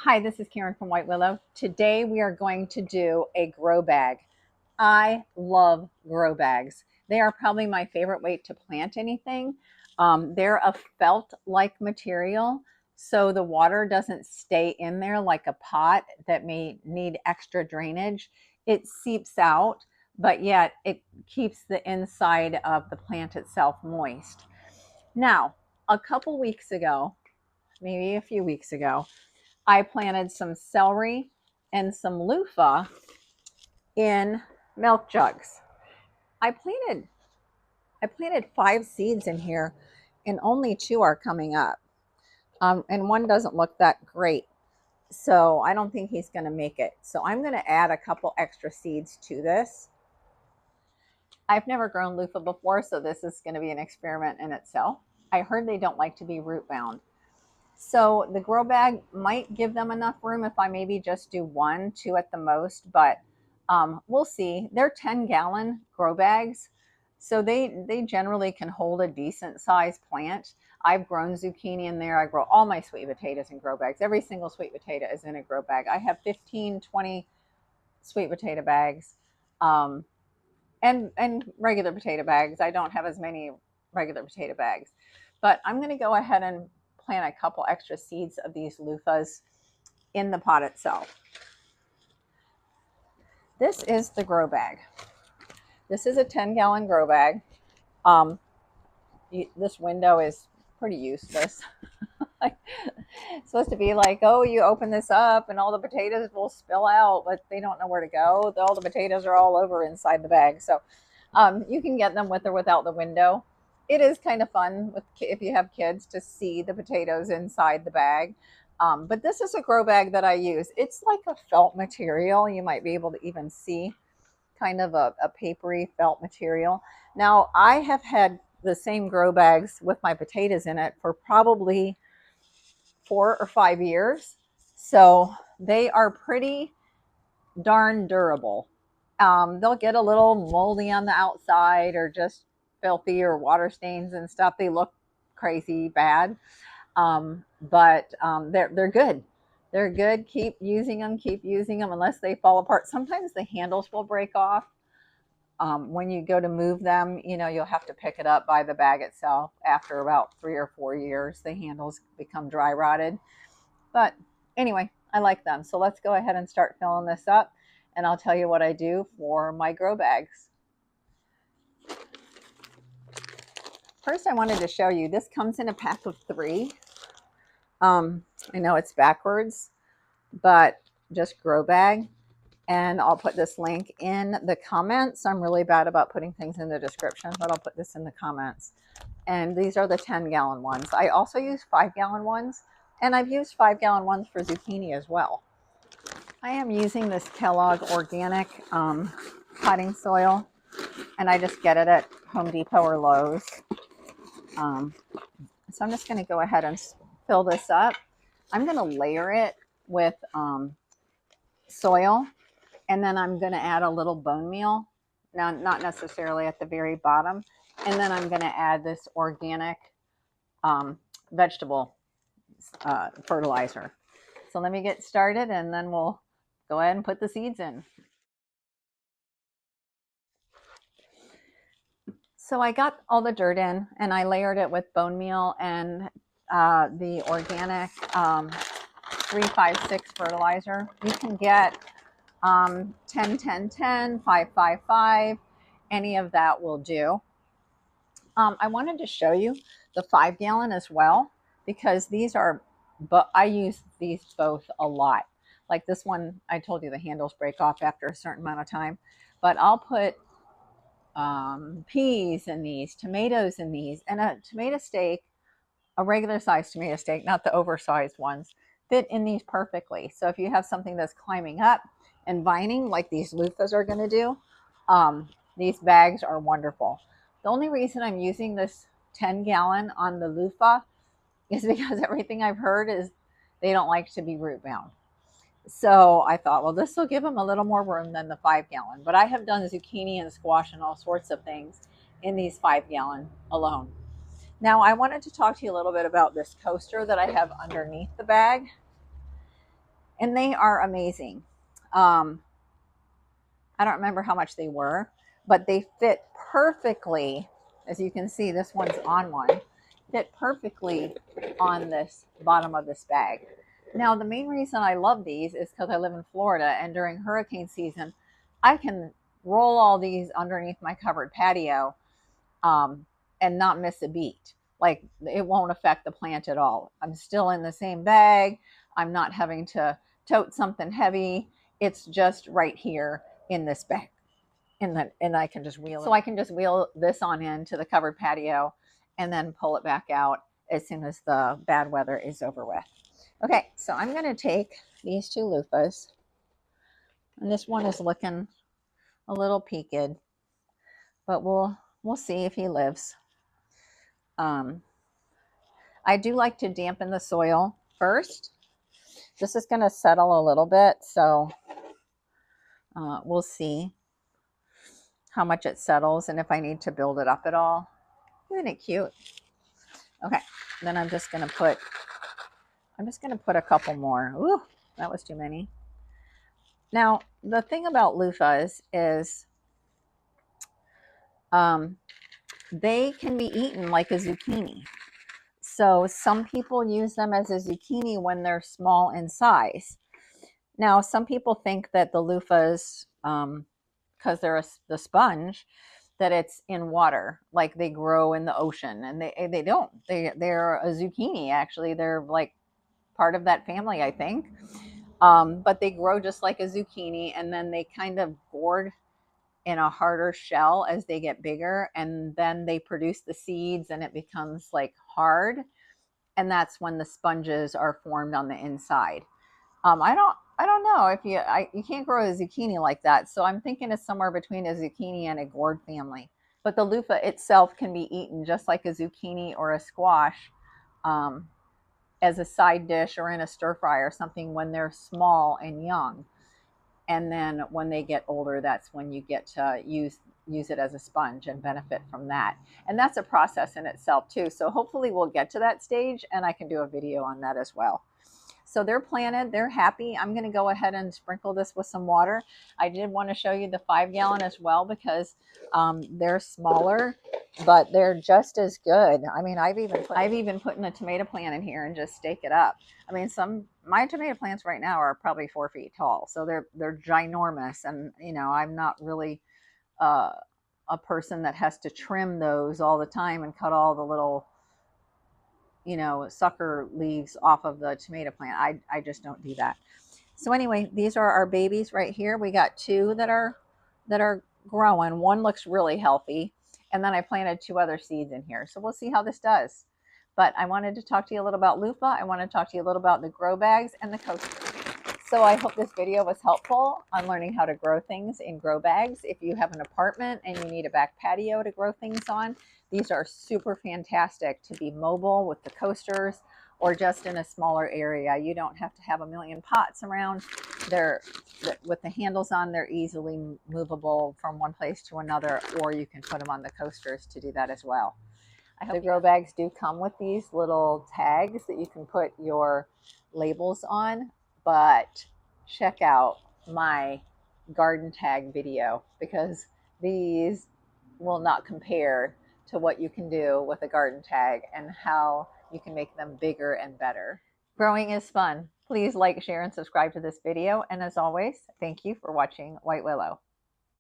Hi, this is Karen from White Willow. Today we are going to do a grow bag. I love grow bags. They are probably my favorite way to plant anything. They're a felt-like material, so the water doesn't stay in there like a pot that may need extra drainage. It seeps out, but yet it keeps the inside of the plant itself moist. Now, a couple weeks ago, maybe a few weeks ago, I planted some celery and some loofah in milk jugs. I planted I planted 5 seeds in here and only 2 are coming up. And one doesn't look that great. So I don't think he's going to make it. So I'm going to add a couple extra seeds to this. I've never grown loofah before, so this is going to be an experiment in itself. I heard they don't like to be root bound. So the grow bag might give them enough room if I maybe just do 1, 2 at the most, but we'll see. They're 10-gallon grow bags, so they generally can hold a decent sized plant. I've grown zucchini in there. I grow all my sweet potatoes in grow bags. Every single sweet potato is in a grow bag. I have 15, 20 sweet potato bags, um, and regular potato bags. I don't have as many regular potato bags, but I'm going to go ahead and plant a couple extra seeds of these loofahs in the pot itself. This is the grow bag. This is a 10-gallon grow bag. This window is pretty useless. It's supposed to be like, oh, you open this up and all the potatoes will spill out, but they don't know where to go. All the potatoes are all over inside the bag. So you can get them with or without the window. It is kind of fun if you have kids to see the potatoes inside the bag. But this is a grow bag that I use. It's like a felt material. You might be able to even see kind of a papery felt material. Now, I have had the same grow bags with my potatoes in it for probably 4 or 5 years. So they are pretty darn durable. They'll get a little moldy on the outside or just filthy or water stains and stuff. They look crazy bad, but they're good. They're good. Keep using them. Keep using them unless they fall apart. Sometimes the handles will break off. When you go to move them, you'll have to pick it up by the bag itself. After about 3 or 4 years, the handles become dry rotted. But anyway, I like them. So let's go ahead and start filling this up, and I'll tell you what I do for my grow bags. First, I wanted to show you, this comes in a pack of 3. I know it's backwards, but just grow bag. And I'll put this link in the comments. I'm really bad about putting things in the description, but I'll put this in the comments. And these are the 10-gallon ones. I also use 5-gallon ones, and I've used 5-gallon ones for zucchini as well. I am using this Kellogg organic potting soil, and I just get it at Home Depot or Lowe's. So I'm just going to go ahead and fill this up. I'm going to layer it with soil, and then I'm going to add a little bone meal. Now, not necessarily at the very bottom. And then I'm going to add this organic vegetable fertilizer. So let me get started, and then we'll go ahead and put the seeds in. So I got all the dirt in, and I layered it with bone meal and the organic 356 fertilizer. You can get 10, 10, 10, 5, 5, 5. Any of that will do. I wanted to show you the 5-gallon as well, because these are, but I use these both a lot. Like this one, I told you the handles break off after a certain amount of time, but I'll put peas in these, tomatoes in these, and a tomato steak, a regular sized tomato steak, not the oversized ones, fit in these perfectly. So if you have something that's climbing up and vining like these loofahs are going to do, these bags are wonderful. The only reason I'm using this 10-gallon on the loofah is because everything I've heard is they don't like to be root bound. So I thought, well, this will give them a little more room than the 5-gallon. But I have done zucchini and squash and all sorts of things in these 5-gallon alone. Now, I wanted to talk to you a little bit about this coaster that I have underneath the bag. and they are amazing. Um, I don't remember how much they were, but they fit perfectly. As you can see, this one's on one, fit perfectly on this bottom of this bag. Now, the main reason I love these is because I live in Florida, and during hurricane season, I can roll all these underneath my covered patio, um, and not miss a beat. Like, it won't affect the plant at all. I'm still in the same bag. I'm not having to tote something heavy. It's just right here in this bag. And I can just wheel it. So I can just wheel this on into the covered patio and then pull it back out as soon as the bad weather is over with. Okay, so I'm going to take these two loofahs, and this one is looking a little peaked, but we'll see if he lives. I do like to dampen the soil first. This is going to settle a little bit, so we'll see how much it settles and if I need to build it up at all. Isn't it cute? Okay, then I'm just going to put a couple more. Ooh, that was too many. Now, the thing about loofahs is they can be eaten like a zucchini. So some people use them as a zucchini when they're small in size. Now, some people think that the loofahs, because they're the sponge, that it's in water, like they grow in the ocean, and they don't. They're a zucchini, actually. They're like part of that family, I think. But they grow just like a zucchini, and then they kind of gourd in a harder shell as they get bigger, and then they produce the seeds, and it becomes like hard, and that's when the sponges are formed on the inside. I don't know if you can't grow a zucchini like that, so I'm thinking it's somewhere between a zucchini and a gourd family. But the loofah itself can be eaten just like a zucchini or a squash, um, as a side dish or in a stir fry or something when they're small and young. And then when they get older, that's when you get to use it as a sponge and benefit from that. And that's a process in itself too. So hopefully we'll get to that stage, and I can do a video on that as well. So they're planted, they're happy. I'm going to go ahead and sprinkle this with some water. I did want to show you the 5-gallon as well, because they're smaller, but they're just as good. I mean, I've even put in a tomato plant in here and just stake it up. I mean, my tomato plants right now are probably 4 feet tall, so they're ginormous. And I'm not really a person that has to trim those all the time and cut all the little sucker leaves off of the tomato plant. I just don't do that. So anyway, these are our babies right here. We got two that are growing. One looks really healthy, and then I planted 2 other seeds in here. So we'll see how this does. But I wanted to talk to you a little about loofah. I want to talk to you a little about the grow bags and the coasters. So I hope this video was helpful on learning how to grow things in grow bags. If you have an apartment and you need a back patio to grow things on, these are super fantastic to be mobile with the coasters, or just in a smaller area. You don't have to have a million pots around. With the handles on, they're easily movable from one place to another, or you can put them on the coasters to do that as well. I hope the grow bags do come with these little tags that you can put your labels on, but check out my garden tag video, because these will not compare to what you can do with a garden tag and how you can make them bigger and better. Growing is fun. Please like, share, and subscribe to this video. And as always, thank you for watching White Willow.